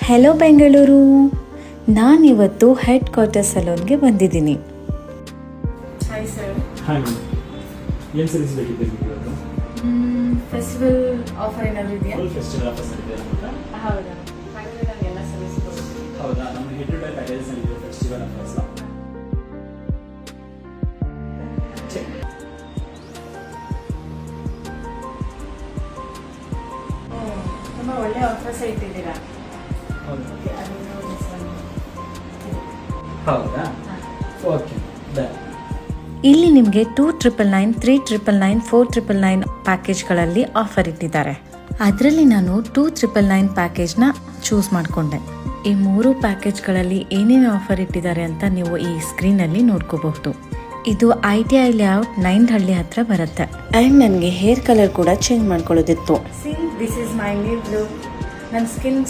Hello Bengaluru, ನಾನಿವತ್ತು head quarter ಸಲೂನ್ಗೆ ಬಂದಿದ್ದೀನಿ. Hi sir. Hi madam, ಏನು ಸರ್ವಿಸ್ ಬೇಕಿದೆ ನಿಮಗೆ ಇವತ್ತು? ಫೆಸ್ಟಿವಲ್ ಆಫರ್ ಏನಾದರೂ ಇದೆಯಾ? ಫುಲ್ ಫೆಸ್ಟಿವಲ್ ಆಫರ್ಸ್ ಇದೆ ಅಂತ. ಹೌದಾ? ಹಾಗಾದರೆ ನನಗೆಲ್ಲ ಸರ್ವಿಸ್ ಕೊಡ್ತೀನಿ. ಹೌದಾ? ನಮ್ಮ ಹೆಡ್ ಟು ಟೈ ಪ್ಯಾಕೇಜಸ್ ಇದೆ ಫೆಸ್ಟಿವಲ್ ಆಫರ್ಸ್. ತುಂಬ ಒಳ್ಳೆ ಆಫರ್ಸ್ ಇಟ್ಟಿದ್ದೀರಾ. ಹೌದಾ? ಅದನ್ನು ಹೌದಾ? Okay, done. ಇಲ್ಲಿ ನಿಮಗೆ 2,999, 3,999, 4,999 ಪ್ಯಾಕೇಜ್ಗಳಲ್ಲಿ ಆಫರ್ ಇಟ್ಟಿದ್ದಾರೆ. ಅದರಲ್ಲಿ ನಾನು 2,999 ಪ್ಯಾಕೇಜ್ನ ಚೂಸ್ ಮಾಡಿಕೊಂಡೆ. ಈ 3 ಪ್ಯಾಕೇಜ್ಗಳಲ್ಲಿ ಏನೇನು ಆಫರ್ ಇಟ್ಟಿದ್ದಾರೆ ಅಂತ ನೀವು ಈ ಸ್ಕ್ರೀನಲ್ಲಿ ನೋಡ್ಕೋಬಹುದು. ಇದು ITI ಲೇಔಟ್ 9ಹಳ್ಳಿ ಹತ್ರ ಬರುತ್ತೆ. ಆ್ಯಂಡ್ ನನಗೆ ಹೇರ್ ಕಲರ್ ಕೂಡ ಚೇಂಜ್ ಮಾಡ್ಕೊಳ್ಳೋದಿತ್ತು. See this is my new look. ನನ್ನ ಸ್ಕಿನ್